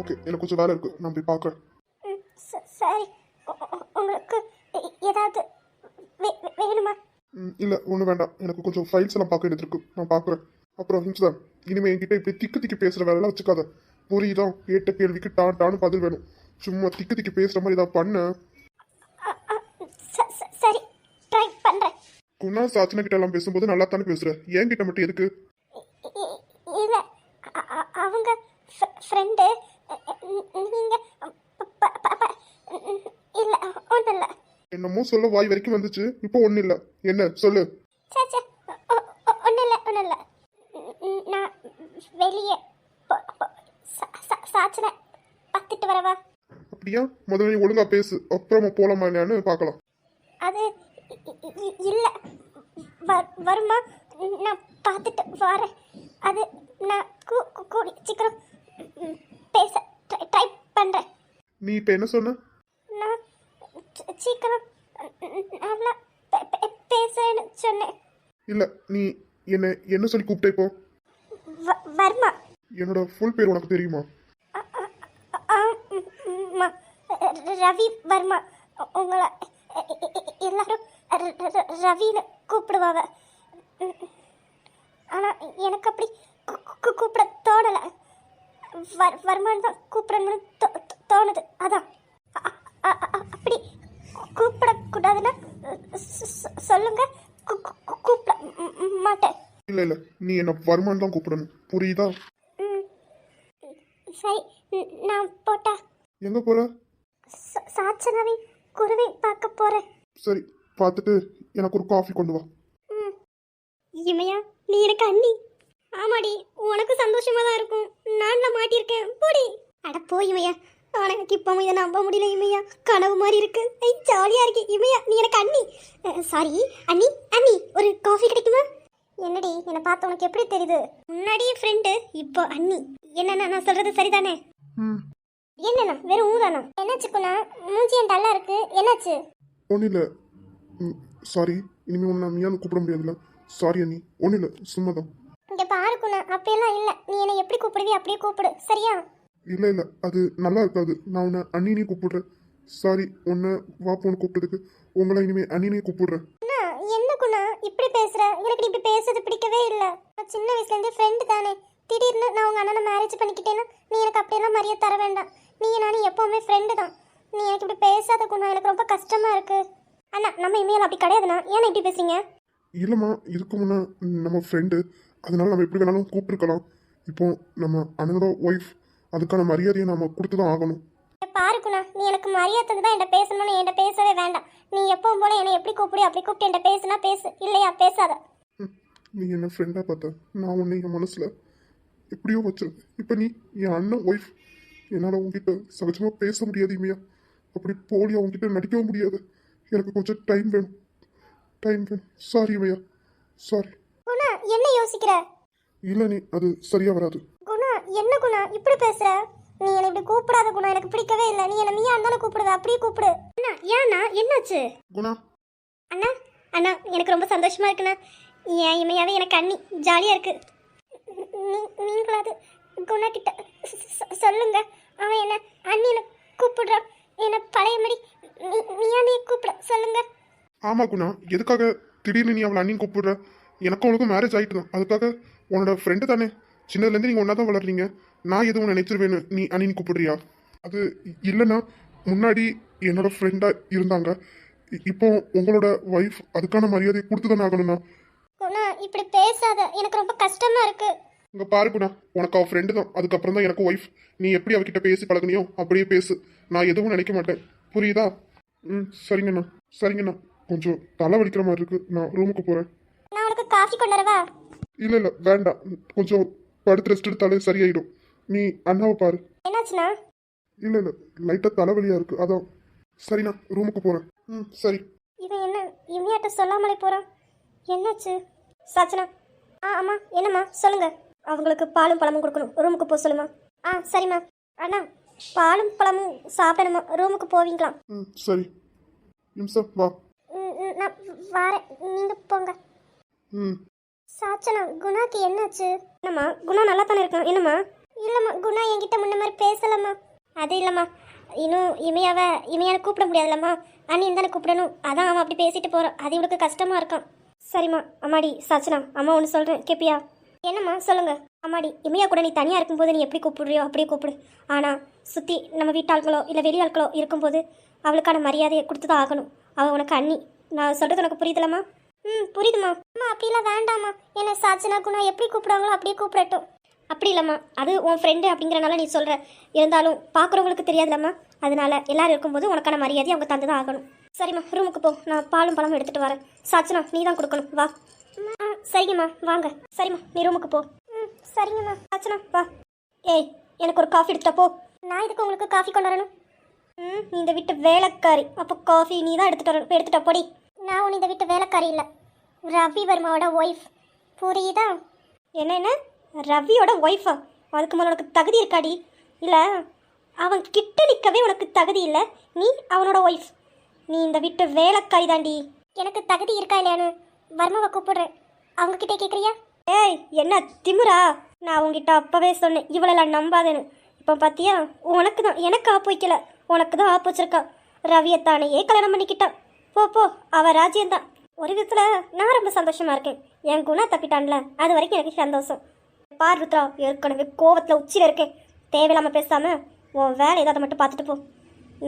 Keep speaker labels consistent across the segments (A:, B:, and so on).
A: Okay, எனக்கு கொஞ்சம் வேலை இருக்கு, நான் போய் பார்க்குறேன்.
B: ம், சரி. உங்களுக்கு ஏதாவது வேணுமா?
A: இல்லை ஒன்றும் வேண்டாம், எனக்கு கொஞ்சம் ஃபைல்ஸ் எல்லாம் பார்க்க வேண்டியது இருக்கு, நான் பார்க்குறேன். அப்புறம் ஹிம்சா, இனிமேல் என்கிட்ட இப்படி திக்கு திக்கி பேசுகிற வேலைலாம் வச்சுக்காத. புரியுதா? கேட்ட கேள்விக்கு டான்னு பதில் வேணும். சும்மா திக்கு திக்கி பேசுகிற மாதிரி ஏதாவது பண்ண.
B: அ, அ, சரி, ட்ரை பண்ணுறேன்.
A: குணா சாச்சனா கிட்ட எல்லாம் பேசும்போது நல்லா தானே பேசுகிற, என்கிட்ட மட்டும் எதுக்கு?
B: இல்லை, அவங்க ஃப்ரெண்டு. நீங்கள் இல்லை, ஒன்றும் இல்லை.
A: என்னமோ சொல்ல வாய் வரைக்கும் வந்துச்சு, இப்போ ஒன்றும் இல்லை. என்ன சொல்லு?
B: சே, ஒன்றும் இல்லை, ஒன்றும் இல்லை. நான் வெளியே சாச்சனை பார்த்துட்டு வரவா?
A: அப்படியா? முதல்ல நீ ஒழுங்கா பேசு, அப்புறமா போலாமா இல்லையான்னு பார்க்கலாம்.
B: அது இல்லை, வருமா? நான் பார்த்துட்டு வரேன். அது நான் கூடி சீக்கிரம் பேச ட்ரை பண்ணுறேன்.
A: நீ இப்போ என்ன சொன்ன?
B: நான் சீக்கிரம் நல்லா பேசுறேன்னு சொன்னேன்.
A: இல்லை, நீ என்ன சொல்லி கூப்பிட்ட இப்போ?
B: வர்மா.
A: என்னோட ஃபுல் பேர் உனக்கு தெரியுமா?
B: ஆமா, ரவி வர்மா. உங்களை எல்லாரும் ரவின்னு கூப்பிடுவாங்க. ஆனால் எனக்கு அப்படி கூப்பிட தோணலை. வர்மான்னு தான் கூப்பிடணும்னு தோணுது. அதான் அப்படி கூப்பிடக்கூடாதுன்னா சொல்லுங்க, கூப்பிட மாட்டேன்.
A: இல்லை நீ என்ன வர்மான்னு தான் கூப்பிடணும், புரியுதா?
B: சரி, நான் போட்டா
A: எங்கே போகிற?
B: சாச்சனாவை குருவை பார்க்க போகிறேன்.
A: சரி, பார்த்துட்டு எனக்கு ஒரு காஃபி கொண்டு வா.
B: இமையா, நீ எனக்கு அண்ணி. ஆமாடி, உனக்கு சந்தோஷமா தான் இருக்கும். நான் மாட்டியிருக்கேன் போடி. அட போ இமையா, ஆனால் எனக்கு இப்போ இதை நம்ப முடியல இமையா. கனவு மாதிரி இருக்கு. ஜாலியாக இருக்கு இமையா, நீ எனக்கு அண்ணி. சாரி அண்ணி, அண்ணி ஒரு காஃபி கிடைக்குமா? என்னடி, என்னை பார்த்து உனக்கு எப்படி தெரியுது? முன்னாடியே ஃப்ரெண்டு, இப்போ அண்ணி. என்னண்ணா, நான் சொல்றது சரிதானே? என்னண்ணா, வெறும் ஊதாண்ணா? என்னாச்சுக்குண்ணா, மூஞ்சி என் டல்லா இருக்கு, என்னாச்சு?
A: ஒன்றும் இல்லை, சாரி. இனிமேல் ஒன்று நீயான்னு கூப்பிட முடியாதுல்ல. சாரி அண்ணி, ஒன்றும் இல்லை, சும்மாதான்.
B: இங்கே பாருக்குண்ணா, அப்படியெல்லாம் இல்லை. நீ என்னை எப்படி கூப்பிடுவி அப்படியே கூப்பிடு, சரியா?
A: இல்லை அது நல்லா இருக்காது. நான் உன்னை அண்ணினே கூப்பிடுறேன். சாரி, உன்னை வாப்போன்னு கூப்பிட்டதுக்கு உங்களை இனிமேல் அண்ணினே கூப்பிடுறேன்.
B: அண்ணா, என்னக்குண்ணா இப்படி பேசுற? எனக்கு நீ இப்படி பேசுறது பிடிக்கவே இல்லை. சின்ன வயசுலேருந்தே ஃப்ரெண்டு தானே. திடீர்னு நான் உங்கள் அண்ணனை மேரேஜ் பண்ணிக்கிட்டேன்னா நீ எனக்கு அப்படியெல்லாம் மரியாதை தர வேண்டாம். நீ நானும் எப்போவுமே ஃப்ரெண்டு தான். நீ எனக்கு இப்படி பேசாதக்குண்ணா, எனக்கு ரொம்ப கஷ்டமாக இருக்கு. அண்ணா, நம்ம இமையில் அப்படி கிடையாதுண்ணா. ஏன்னா இப்படி பேசுங்க?
A: இல்லைம்மா, இதுக்கு முன்னே நம்ம ஃப்ரெண்டு, அதனால நம்ம எப்படி வேணாலும் கூப்பிட்டுருக்கலாம். இப்போ நம்ம அண்ணனோட ஒய்ஃப், அதுக்கான மரியாதையை நம்ம கொடுத்து தான் ஆகணும்.
B: பாருக்குண்ணா, நீ எனக்கு மரியாதை தான் என்கிட்ட பேசணும்னு என்கிட்ட பேசவே வேண்டாம். நீ எப்பவும் போல என்னை எப்படி கூப்பிடு அப்படி கூப்பிட்டு என்கிட்ட பேசுனா பேசு, இல்லையா பேசாத.
A: நீ என்ன ஃப்ரெண்டாக பார்த்த, நான் உன்னை என் மனசில் எப்படியோ வச்சிருக்கேன். இப்போ நீ என் அண்ணன் ஒய்ஃப், என்னால் உங்ககிட்ட சகஜமாக பேச முடியாது இமையா. அப்படி போலியா உங்ககிட்ட நடிக்கவும் முடியாது. எனக்கு கொஞ்சம் டைம் வேணும். Sorry இமையா, sorry.
B: குணா, என்ன யோசிக்கிற?
A: இல்லை நீ, அது சரியாக வராது.
B: குணா, என்ன குணா இப்படி பேசுற? நீ என்னை இப்படி கூப்பிடாத குணா, எனக்கு பிடிக்கவே இல்லை. நீ என்ன நீயா இருந்தாலும் கூப்பிடுவ, அப்படியே கூப்பிடு. அண்ணா, ஏண்ணா, என்னாச்சு?
A: குணா,
B: அண்ணா, அண்ணா எனக்கு ரொம்ப சந்தோஷமா இருக்குண்ணா. ஏன் இமையாவே எனக்கு அண்ணி, ஜாலியாக இருக்கு. நீங்களாவது குணா கிட்ட சொல்லுங்க, அவன் என்ன அண்ணின்னு கூப்பிடுறான். என்ன பழைய மாதிரி நீயா நீ கூப்பிட சொல்லுங்க.
A: ஆமாம் குணா, எதுக்காக திடீர்னு நீ அவளை அண்ணின்னு கூப்பிடுற? எனக்கும் அவளுக்கும் மேரேஜ் ஆகிட்டு தான். அதுக்காக உன்னோட ஃப்ரெண்டு தானே, சின்னதுலேருந்து நீங்கள் ஒன்றா தான் வளர்றீங்க. நான் எதுவும் நினைச்சிருவேன்னு நீ அண்ணின்னு கூப்பிடுறியா? அது இல்லைன்னா, முன்னாடி என்னோட ஃப்ரெண்டாக இருந்தாங்க, இப்போ உங்களோட ஒய்ஃப், அதுக்கான மரியாதையை கொடுத்து தானே ஆகணும்ண்ணா.
B: குணா இப்படி பேசாத, எனக்கு ரொம்ப கஷ்டமா இருக்கு.
A: இங்கே பாரு குணா, உனக்கு அவள் ஃப்ரெண்டு தான், அதுக்கப்புறம் தான் எனக்கு ஒய்ஃப். நீ எப்படி அவகிட்ட பேசி பழகுனியோ அப்படியே பேசு. நான் எதுவும் நினைக்க மாட்டேன், புரியுதா? சரிங்கண்ணா. கொஞ்சம் தலை வலிக்கிற மாதிரி இருக்கு, நான் ரூமுக்கு போகிறேன்.
B: நான் உனக்கு காஃபி கொண்டு வரவா?
A: இல்லை வேண்டாம், கொஞ்சம் படுத்து ரெஸ்ட் எடுத்தாலே சரியாயிடும். நீ அண்ணாவை பாரு.
B: என்னாச்சுண்ணா?
A: இல்லை லைட்டாக தலைவலியாக இருக்கு, அதான். சரிண்ணா, ரூமுக்கு போகிறேன். சரி.
B: இவன் என்ன இவனியாட்ட சொல்லாமலே போகிறான்? என்னாச்சு? சாச்சனா, ஆமாம், என்னம்மா சொல்லுங்க. அவங்களுக்கு பாலும் பழமும் கொடுக்கணும், ரூமுக்கு போக சொல்லுமா? சரிம்மா. அண்ணா, பாலும் பழமும் சாப்பிடணுமா, ரூமுக்கு போவீங்களா?
A: சரி நிமிஷம் வா.
B: நான் வரேன், நீங்கள் போங்க. சாச்சனா, குணாக்கு என்னாச்சு? என்னம்மா, குணா நல்லா தானே இருக்கான், என்னம்மா? இல்லம்மா, குணா என்கிட்ட முன்ன மாதிரி பேசலம்மா. அது இல்லம்மா, இன்னும் இமையாவை கூப்பிட முடியாதுல்லம்மா. அண்ணன் தானே கூப்பிடணும். அதான் அவன் அப்படி பேசிட்டு போகிறான். அது இவளுக்கு கஷ்டமா இருக்கான். சரிம்மா. அம்மாடி சச்சனா, அம்மா ஒன்று சொல்கிறேன் கேப்பியா? என்னம்மா சொல்லுங்க. அம்மாடி, இமையா கூட நீ தனியாக இருக்கும்போது நீ எப்படி கூப்பிடுறியோ அப்படியே கூப்பிடு. ஆனால் சுற்றி நம்ம வீட்டாட்களோ இல்லை வெளியாட்களோ இருக்கும்போது அவளுக்கான மரியாதையை கொடுத்து தான் ஆகணும். அவள் உனக்கு அண்ணி. நான் சொல்கிறது உனக்கு புரியுதுலம்மா? புரியுதுமா. அம்மா அப்படிலாம் வேண்டாம்மா. என்ன சாச்சனா குணா எப்படி கூப்பிடுவாங்களோ அப்படியே கூப்பிடட்டும். அப்படி இல்லைம்மா, அது உன் ஃப்ரெண்டு அப்படிங்கிறனால நீ சொல்கிற. இருந்தாலும் பார்க்குறவங்களுக்கு தெரியாதுலம்மா. அதனால எல்லாரும் இருக்கும்போது உனக்கான மரியாதையை அவங்க தந்து தான் ஆகணும். சரிம்மா, ரூமுக்கு போ. நான் பாலும் பழமும் எடுத்துகிட்டு வரேன். சாச்சனா நீ தான் கொடுக்கணும். வா. சரிங்கம்மா, வாங்க. சரிம்மா, நீ ரூமுக்கு போ. சரிங்கம்மா. சாச்சனா வா. ஏய், எனக்கு ஒரு காஃபி எடுத்துட்டா போ. நான் இதுக்கு உங்களுக்கு காஃபி கொண்டு வரணும்? நீ இந்த வீட்டு வேலைக்காரி. அப்போ காஃபி நீ தான் எடுத்துகிட்டு வரணும். எடுத்துட்டா போடி. நான் உன் இந்த வீட்டு வேலைக்காரி இல்லை, ரவி வர்மாவோட ஒய்ஃப். புரியுதா? என்ன ரவியோட ஒய்ஃபா? அதுக்கு மேலே உனக்கு தகுதி இருக்காடி? இல்லை, அவன் கிட்ட நிற்கவே உனக்கு தகுதி இல்லை. நீ அவனோட ஒய்ஃப். நீ இந்த வீட்டு வேலைக்காரி தாண்டி. எனக்கு தகுதி இருக்கா இல்லையான்னு வர்மாவை கூப்பிடுறேன். அவங்கக்கிட்ட கேட்குறியா? ஏய், என்ன திமிரா? நான் அவங்ககிட்ட அப்போவே சொன்னேன் இவளெல்லாம் நம்பாதேன்னு. இப்போ பார்த்தியா, உனக்கு தான். எனக்கு ஆப்பு வைக்கல, உனக்கு தான் ஆப்பு வச்சிருக்கா. ரவியத்தானையே கல்யாணம் பண்ணிக்கிட்டான். போ போ, அவள் ராஜ்யம்தான். ஒரு விதத்தில் நான் ரொம்ப சந்தோஷமாக இருக்கேன். என் குணா தப்பிட்டான்ல, அது வரைக்கும் எனக்கு சந்தோஷம். பார் ருத்ரா, ஏற்கனவே கோவத்தில் உச்சியில் இருக்கேன். தேவையில்லாமல் பேசாமல் உன் வேலை ஏதாவது மட்டும் பார்த்துட்டு போ.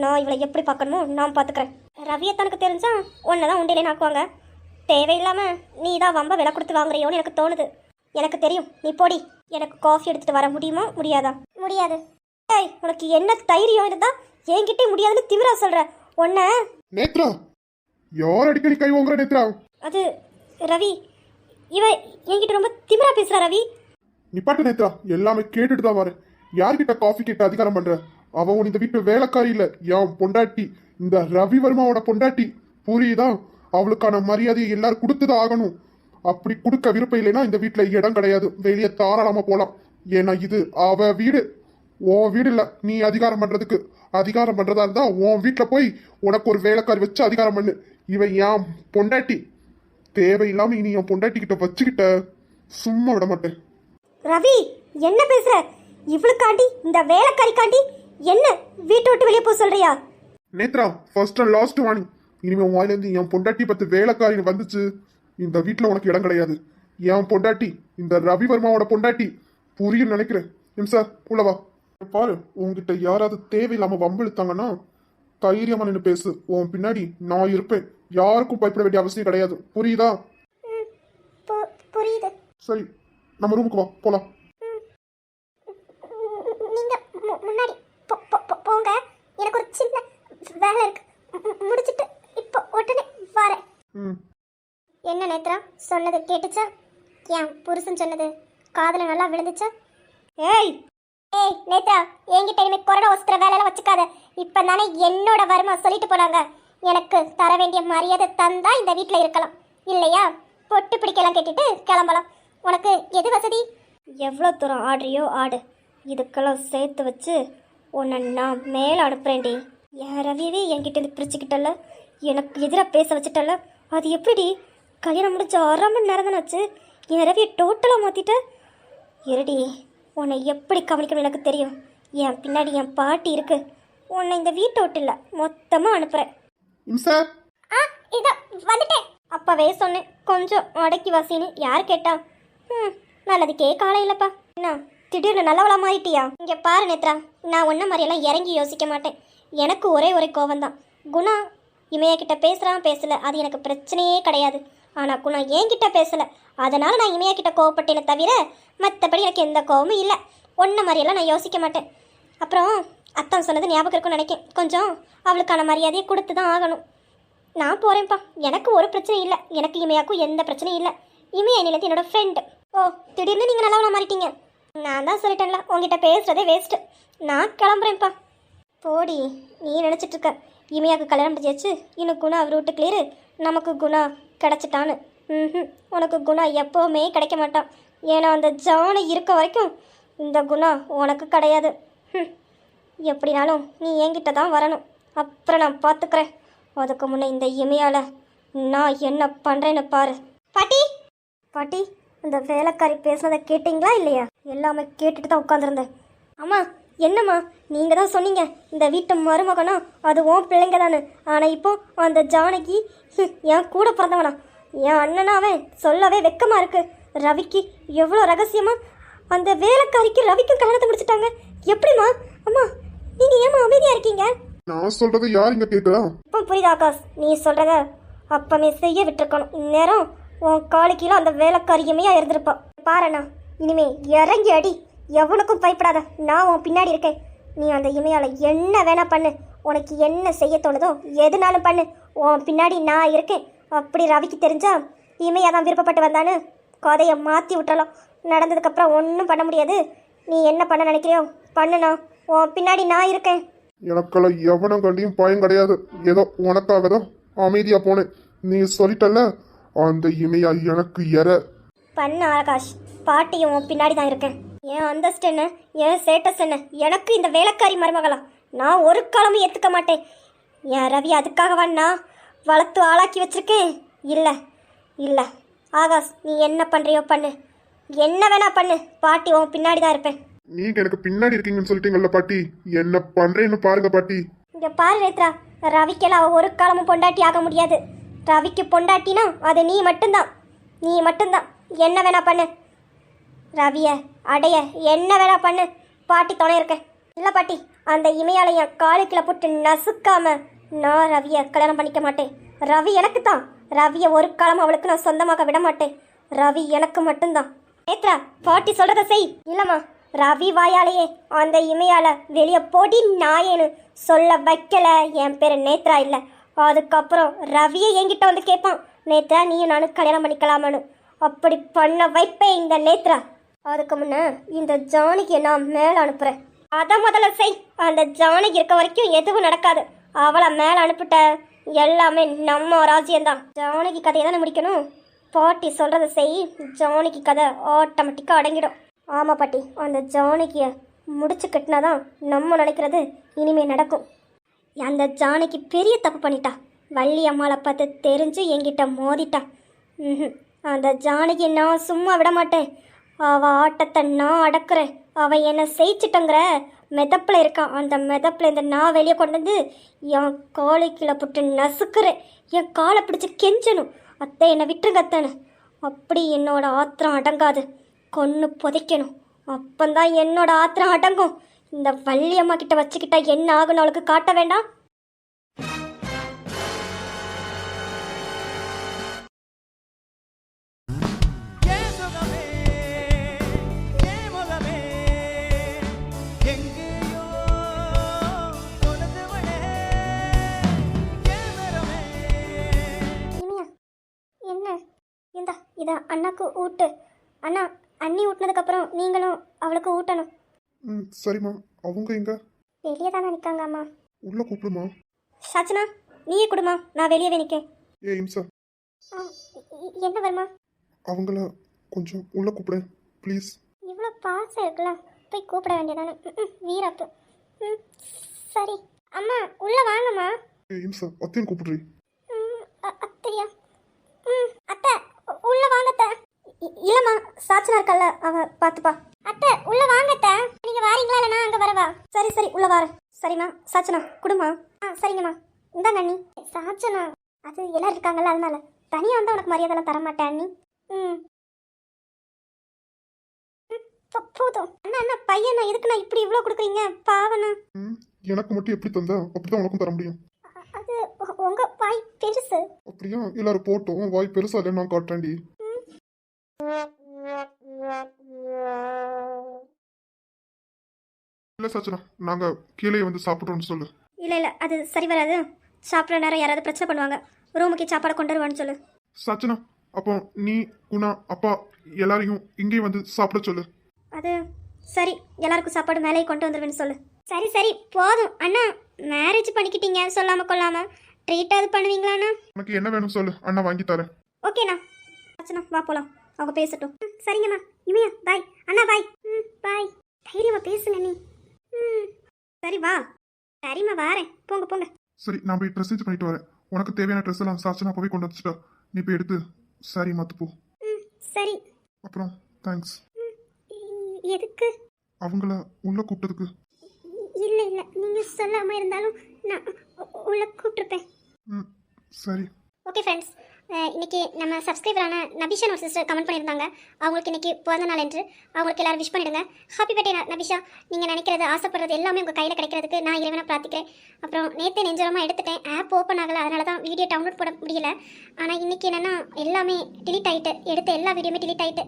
B: நான் இவளை எப்படி பார்க்கணுமோ நான் பார்த்துக்கிறேன். ரவியத்தானுக்கு தெரிஞ்சா உன்னை தான் உண்டியிலே நாக்குவாங்க. தேவையில்லாமல் நீ தான் வம்ப விலை கொடுத்து வாங்குறியோன்னு எனக்கு தோணுது. எனக்கு தெரியும். நீ போடி. எனக்கு காஃபி எடுத்துகிட்டு வர முடியுமா முடியாதா? முடியாது. ஏய், உனக்கு என்ன தைரியம் இருந்தா என்கிட்டே முடியாதுன்னு திமிரா சொல்கிற உன்னை?
A: நேத்ரா, யார் அடிக்கடி கை வாங்குற நேத்ரா?
B: அது ரவி, இவ என்கிட்ட ரொம்ப திமிரா பேசுறா. ரவி
A: நிப்பாட்டு நேத்ரா, எல்லாமே கேட்டுட்டு தான் வரேன். யார்கிட்ட காஃபி கேட்ட அதிகாரம் பண்ற? அவன் இந்த வீட்டு வேலைக்காரி இல்ல, என் பொண்டாட்டி. இந்த ரவி வர்மாவோட பொண்டாட்டி. புரியுதா? அவளுக்கான மரியாதையை எல்லாரும் கொடுத்துதான் ஆகணும். அப்படி கொடுக்க விருப்பம் இல்லைன்னா இந்த வீட்டுல இடம் கிடையாது. வெளியே தாராளமா போலாம். ஏன்னா இது அவ வீடு, உன் வீடு இல்ல. நீ அதிகாரம் பண்றதுக்கு அதிகாரம் பண்றதா இருந்தா உன் வீட்டுல போய் உனக்கு ஒரு வேலைக்காரி வச்சு அதிகாரம் பண்ணு. இவன் என் பொண்டாட்டி. தேவையில்லாம இனி என் பொண்டாட்டி கிட்ட வச்சுக்கிட்ட சும்மா விட மாட்டேன்.
B: ரவி, என்ன பேசுற? இவளுக்காண்டி, இந்த வேலைக்காரிக்காண்டி என்ன வீட்டை விட்டு வெளியே போக சொல்றியா?
A: Nethra, first and last warning. இனிமே உன் வாயிலேருந்து என் பொண்டாட்டி பத்து வேலைக்காரின்னு வந்துச்சு, இந்த வீட்டில் உனக்கு இடம் கிடையாது. என் பொண்டாட்டி இந்த ரவி வர்மாவோட பொண்டாட்டி. புரியும் நினைக்கிறேன். சார் உள்ளவா. பாரு, உங்ககிட்ட யாராவது தேவையில்லாம வம்பிழுத்தாங்கன்னா தைரியமா நின்று பேசு. உன் பின்னாடி நான் இருப்பேன். யாருக்கும் பயப்பட வேண்டிய அவசியம் கிடையாது. புரியுதா?
B: புரியுது.
A: சரி, நம்ம ரூமுக்கு வா, போலாம்.
B: நீங்க முன்னாடி போங்க. எனக்கு ஒரு சின்ன வேலை இருக்கு, முடிச்சிட்டு இப்போ உடனே வரேன். என்ன நேத்ரா, சொன்னது கேட்டுச்சா? என் புருஷன் சொன்னது காதுல நல்லா விழுந்துச்சா? ஏய் ஏய் நேத்ரா, என்கிட்ட இனிமே கொரட ஒஸ்திர வேலையெல்லாம் வச்சுக்காத. இப்போ தானே என்னோட வருமா சொல்லிட்டு போனாங்க. எனக்கு தர வேண்டிய மரியாதை தந்தா இந்த வீட்டில் இருக்கலாம், இல்லையா பொட்டு பிடிக்கலாம் கேட்டுட்டு கிளம்பலாம். உனக்கு எது வசதி? எவ்வளோ தூரம் ஆடுறியோ ஆடு. இதுக்கெல்லாம் சேர்த்து வச்சு உன்னை நான் மேலே அனுப்புறேன்டி. என் ரவியவே என்கிட்ட இருந்து பிரிச்சுக்கிட்டல, எனக்கு எதிராக பேச வச்சுட்டல. அது எப்படிடி? கல்யாணம் முடிஞ்ச 1/2 மணி நேரம் தானே ஆச்சு, என் ரவியை டோட்டலாக மாற்றிட்ட. இருடி, உன்னை எப்படி கவனிக்கணும் எனக்கு தெரியும். என் பின்னாடி என் பாட்டி இருக்கு. உன்னை இந்த வீட்டை விட்டு இல்லை, மொத்தமாக அனுப்புகிறேன்.
A: சார்,
B: இதான் வந்துட்டேன். அப்பவே சொன்னேன் கொஞ்சம் அடக்கி வாசின்னு. யார் கேட்டா? நல்லதுக்கே காலம் இல்லைப்பா. என்ன திடீர்னு நல்லவளா மாறிட்டியா? இங்கே பாரு நேத்ரா, நான் ஒன்றை மாதிரியெல்லாம் இறங்கி யோசிக்க மாட்டேன். எனக்கு ஒரே கோவம்தான். குணா இமையா கிட்ட பேசுகிறான் பேசலை, அது எனக்கு பிரச்சனையே கிடையாது. ஆனால் குணா என்கிட்ட பேசலை, அதனால் நான் இமையா கிட்ட கோவப்பட்டேனே தவிர மற்றபடி எனக்கு எந்த கோவமும் இல்லை. ஒன்றை மாதிரியெல்லாம் நான் யோசிக்க மாட்டேன். அப்புறம் அத்தான் சொன்னது ஞாபகம் இருக்குன்னு நினைக்கேன். கொஞ்சம் அவளுக்கான மரியாதையை கொடுத்து தான் ஆகணும். நான் போகிறேன்ப்பா, எனக்கு ஒரு பிரச்சனை இல்லை. எனக்கு இமையாக்கும் எந்த பிரச்சனையும் இல்லை. இமையா நிலத்து என்னோட ஃப்ரெண்டு. ஓ, திடீர்னு நீங்கள் நல்லவனா மாறிட்டீங்க. நான் தான் சொல்லிட்டேன்ல, உங்ககிட்ட பேசுகிறதே வேஸ்ட்டு. நான் கிளம்புறேன்ப்பா. போடி, நீ நினச்சிட்ருக்க இமையாவுக்கு கல்யாணம் முடிச்சாச்சு, இன்னும் குணா அவர் வீட்டு கிளியரு, நமக்கு குணா கிடச்சிட்டான்னு. உனக்கு குணா எப்போவுமே கிடைக்க மாட்டான். ஏன்னா அந்த ஜானை இருக்க வரைக்கும் இந்த குணா உனக்கு கிடையாது. எப்படினாலும் நீ என்கிட்ட தான் வரணும். அப்புறம் நான் பார்த்துக்கிறேன். அதுக்கு முன்னே இந்த இமையால் நான் என்ன பண்ணுறேன்னு பாரு. பாட்டி பாட்டி, இந்த வேலைக்காரி பேசுனதை கேட்டிங்களா இல்லையா? எல்லாமே கேட்டுட்டு தான் உட்காந்துருந்தேன். அம்மா என்னம்மா நீங்கள் தான் சொன்னீங்க இந்த வீட்டு மருமகனா அது உன் பிள்ளைங்க தானே. ஆனால் இப்போ அந்த ஜானகி என் கூட பிறந்தவனா, என் அண்ணனாவே சொல்லவே வெக்கமாக இருக்கு. ரவிக்கு எவ்வளோ ரகசியமாக அந்த வேலைக்காரிக்கு ரவிக்கும் கல்யாணத்தை முடிச்சிட்டாங்க. எப்படிம்மா? அம்மா நீங்கள் ஏம்மா அமைதியாக இருக்கீங்க?
A: நான் சொல்றது யார் இங்க கேட்குறா?
B: இப்போ புரியுதா ஆகாஷ்? நீ சொல்கிறத அப்பமே செய்ய விட்டுருக்கணும். இந்நேரம் உன் காலு கீழே அந்த வேலைக்காரியமையா இருந்திருப்பா. பாருண்ணா, இனிமே இறங்கி அடி. எவனுக்கும் பயப்படாத, நான் உன் பின்னாடி இருக்கேன். நீ அந்த இமையால் என்ன வேணா பண்ணு, உனக்கு என்ன செய்ய தோணுதோ எதுனாலும் பண்ணு, உன் பின்னாடி நான் இருக்கேன். அப்படி ரவிக்கு தெரிஞ்சா இமையா தான் விருப்பப்பட்டு வந்தான்னு கதையை மாற்றி விட்டுறலாம். நடந்ததுக்கப்புறம் ஒன்றும் பண்ண முடியாது. நீ என்ன பண்ண நினைக்கிறியோ பண்ணுண்ணா, உன் பின்னாடி நான் இருக்கேன்.
A: எனக்கெல்லாம் எவனும் கண்டியும் பயம் கிடையாது. ஏதோ உனக்காக தான் அமைதியா போனேன். நீ சொல்லிட்டல்ல, அந்த இமையா எனக்கு
B: பண்ண ஆகாஷ், பாட்டியும் உன் பின்னாடி தான் இருக்கேன். என் அந்தஸ்து என்ன, என் ஸ்டேட்டஸ் என்ன, எனக்கு இந்த வேலைக்காரி மருமகளா நான் ஒரு காலமும் ஏற்றுக்க மாட்டேன். என் ரவி அதுக்காகவா நான் வளர்த்து ஆளாக்கி வச்சிருக்கேன்? இல்லை இல்லை ஆகாஷ், நீ என்ன பண்ணுறியோ பண்ணு, என்ன வேணா பண்ணு, பாட்டி உன் பின்னாடி தான் இருப்பேன்.
A: நீங்க எனக்கு பின்னாடி இருக்கீங்கன்னு சொல்லிட்டீங்கல்ல பாட்டி, என்ன பண்றேன்னு பாருங்க பாட்டி.
B: இங்கே பாரு நேத்ரா, ரவிக்கெல்லாம் அவள் ஒரு காலமும் பொண்டாட்டி ஆக முடியாது. ரவிக்கு பொண்டாட்டினா அது நீ மட்டும்தான், நீ மட்டும்தான். என்ன வேணா பண்ணு, ரவிய அடைய என்ன வேணா பண்ணு, பாட்டி துணை இருக்கேன். இல்லை பாட்டி, அந்த இமையாலைய காலுக்குள்ள போட்டு நசுக்காம நான் ரவியை கல்யாணம் பண்ணிக்க மாட்டேன். ரவி எனக்கு தான். ரவியை ஒரு காலம் அவளுக்கு நான் சொந்தமாக விட மாட்டேன். ரவி எனக்கு மட்டும்தான். நேத்ரா, பாட்டி சொல்றத செய். இல்லம்மா, ரவி வாயாலேயே அந்த இமையால வெளியே போடி நாயேன்னு சொல்ல வைக்கல என் பேர் நேத்ரா இல்லை. அதுக்கப்புறம் ரவியை என்கிட்ட வந்து கேட்பான், நேத்ரா நீயும் நானும் கல்யாணம் பண்ணிக்கலாமான்னு. அப்படி பண்ண வைப்பேன் இந்த நேத்ரா. அதுக்கு முன்ன இந்த ஜானகியை நான் மேலே அனுப்புகிறேன். அதை முதல்ல செய். அந்த ஜானகி இருக்க வரைக்கும் எதுவும் நடக்காது. அவளை மேலே அனுப்பிட்ட எல்லாமே நம்ம ராஜ்யம்தான். ஜானகி கதையை தானே முடிக்கணும். பாட்டி சொல்கிறத செய், ஜானகி கதை ஆட்டோமேட்டிக்காக அடங்கிடும். ஆமாம் பாட்டி, அந்த ஜானகியை முடிச்சு கட்டினாதான் நம்ம நினைக்கிறது இனிமே நடக்கும். அந்த ஜானகி பெரிய தப்பு பண்ணிட்டா. வள்ளி அம்மாவை பார்த்து தெரிஞ்சு என்கிட்ட மோதிட்டா. அந்த ஜானகி நான் சும்மா விட மாட்டேன். அவள் ஆட்டத்தை நான் அடக்குறேன். அவள் என்னை செய்ச்சிட்டங்கிற மெதப்பில் இருக்கான். அந்த மெதப்பில் இந்த நான் வெளியே கொண்டு வந்து என் காலை கீழே போட்டு நசுக்கிறேன். என் காலை பிடிச்சி கெஞ்சணும், அத்தை என்னை விட்டுருங்க அத்தைன்னு. அப்படி என்னோட ஆத்திரம் அடங்காது, கொன்று புதைக்கணும். அப்பந்தான் என்னோட ஆத்திரம் அடங்கும். இந்த வள்ளி அம்மா கிட்ட வச்சுக்கிட்டா என்ன ஆகுன்னு அவளுக்கு காட்ட வேண்டாம். இதை அண்ணாக்கு ஊட்டு. அண்ணா, அண்ணி ஊட்டினதுக்கப்புறம் நீங்களும் அவளுக்கு ஊட்டணும்.
A: சரிம்மா. அவங்க எங்க?
B: வெளியே தானே நிற்காங்க அம்மா.
A: உள்ள கூப்பிடுமா.
B: சாச்சனா, நீயே கொடுமா, நான் வெளியவே நிற்கேன்.
A: இம்சா,
B: என்ன வருமா?
A: அவங்கள கொஞ்சம் உள்ள கூப்பிடு ப்ளீஸ்.
B: இவ்வளோ பாசம் இருக்குல்ல, போய் கூப்பிட வேண்டியதானே. வீராப்பு. சரி அம்மா, உள்ள வாங்கம்மா.
A: இம்சா, அத்தையும் கூப்பிடுறீ?
B: அத்தையா? அத்தை உள்ள வாங்கத்த. இல்லம்மா, சாச்சனா இருக்கல்ல, அவ பாத்துப்பா. அத்தை உள்ள வாங்கத்த. நீங்க வாரீங்களா இல்லைனா அங்க வரவா? சரி சரி, உள்ள வார. சரிம்மா, சாச்சனா குடுமா. சரிங்கம்மா. இந்தாங்க அண்ணி. சாச்சனா, அது எல்லாரும் இருக்காங்கல்ல, அதனால தனியா வந்தா உனக்கு மரியாதைலாம் தர மாட்டேன் அண்ணி. போதும் அண்ணா. அண்ணா பையனா, எதுக்கு நான் இப்படி இவ்வளோ கொடுக்குறீங்க? பாவனா.
A: எனக்கு மட்டும் எப்படி தந்தா அப்படிதான் உனக்கும் தர முடியும்.
B: அது உங்க வாய் பெருசு.
A: அப்படியா? எல்லாரும் போட்டோம், வாய் பெருசா இல்லை, நான் காட்டுறேன்டி. இல்லை சாச்சனா, நாங்க கீழே வந்து சாப்பிட்றோம்னு சொல்லு.
B: இல்லை இல்லை, அது சரி வராது. சாப்பிட்ற நேரம் யாராவது பிரச்சனை பண்ணுவாங்க. ரூமுக்கு சாப்பாடை கொண்டு வருவான்னு சொல்லு.
A: சாச்சனா, அப்போ நீ குணா அப்பா எல்லாரையும் இங்கே வந்து சாப்பிட சொல்லு.
B: அது சரி, எல்லாருக்கும் சாப்பாடு மேலேயே கொண்டு வந்துடுவேன்னு சொல்லு. சரி சரி போதும் அண்ணா. மேரேஜ் பண்ணிக்கிட்டீங்க சொல்லாம கொள்ளாம, ட்ரீட்டாவது பண்ணுவீங்களாண்ணா?
A: உனக்கு என்ன வேணும் சொல்லு, அண்ணா வாங்கி தரேன்.
B: ஓகேண்ணா. அச்சனா வா போலாம், அவங்க பேசட்டும். சரிங்கம்மா. இமையா பாய். அண்ணா பாய். பாய். தைரியமா பேசுங்க நீ. சரி வா. சரிம்மா வாரேன், போங்க போங்க.
A: சரி, நான் போய் ட்ரெஸ் சேஞ்ச் பண்ணிட்டு வரேன். உனக்கு தேவையான ட்ரெஸ் எல்லாம் சாச்சனா போய் கொண்டு வந்துச்சுட்டா, நீ போய் எடுத்து சாரி மாத்து போ.
B: சரி.
A: அப்புறம் தேங்க்ஸ்.
B: எதுக்கு?
A: அவங்கள உள்ள கூப்பிட்டதுக்கு.
B: இல்லை இல்லை, நீங்கள் சொல்லாமல் இருந்தாலும் நான் உள்ள கூப்பிட்ருப்பேன்.
A: ம், சரி.
B: ஓகே ஃப்ரெண்ட்ஸ், இன்னைக்கு நம்ம சப்ஸ்கிரைபரான நபிஷா ஒரு சிஸ்டர் கமெண்ட் பண்ணியிருந்தாங்க. அவங்களுக்கு இன்னைக்கு பிறந்த நாள் என்று அவங்களுக்கு எல்லாரும் விஷ் பண்ணிடுங்க. Happy birthday Nabisha. நீங்கள் நினைக்கிறது ஆசைப்படுறது எல்லாமே உங்கள் கையில் கிடைக்கிறதுக்கு நான் இறைவனை பிரார்த்திக்கிறேன். அப்புறம் நேற்று நெஞ்சரமாக எடுத்துட்டேன், ஆப் ஓப்பன் ஆகலை, அதனால தான் வீடியோ டவுன்லோட் பண்ண முடியல. ஆனால் இன்றைக்கி என்னென்னா எல்லாமே டிலீட் ஆகிட்டு, எடுத்த எல்லா வீடியோமே டிலீட் ஆகிட்டு,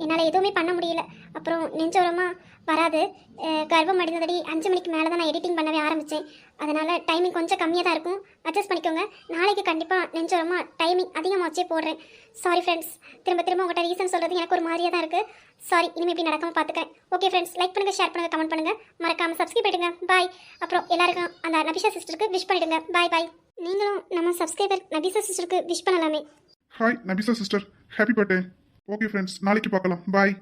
B: என்னால் எதுவுமே பண்ண முடியல. அப்புறம் நெஞ்சோரமாக வராது, கர்ப்பம் அடைந்ததடி 5 மணிக்கு மேலே தான் நான் எடிட்டிங் பண்ணவே ஆரம்பித்தேன். அதனால் டைமிங் கொஞ்சம் கம்மியாக தான் இருக்கும், அட்ஜஸ்ட் பண்ணிக்கோங்க. நாளைக்கு கண்டிப்பாக நெஞ்சோரமாக டைமிங் அதிகமாக வச்சே போடுறேன். சாரி ஃப்ரெண்ட்ஸ், திரும்ப திரும்ப உங்கள்கிட்ட ரீசன் சொல்கிறது எனக்கு ஒரு மாதிரியாக தான் இருக்குது. சாரி, இனிமேல் இப்படி நடக்காமல் பார்த்துக்கிறேன். ஓகே ஃப்ரெண்ட்ஸ், லைக் பண்ணுங்கள், ஷேர் பண்ணுங்கள், கமெண்ட் பண்ணுங்கள், மறக்காமல் சப்ஸ்கிரைப் பண்ணிடுங்க. பாய். அப்புறம் எல்லாருக்கும் அந்த நபிஷா சிஸ்டருக்கு விஷ் பண்ணிடுங்க. பாய் பாய். நீங்களும் நம்ம சப்ஸ்கிரைபர் நபிஷா சிஸ்டருக்கு விஷ் பண்ணலாமே.
A: Hi Nabisha sister, happy birthday. Okay friends, நாளைக்கு பார்க்கலாம். பாய்.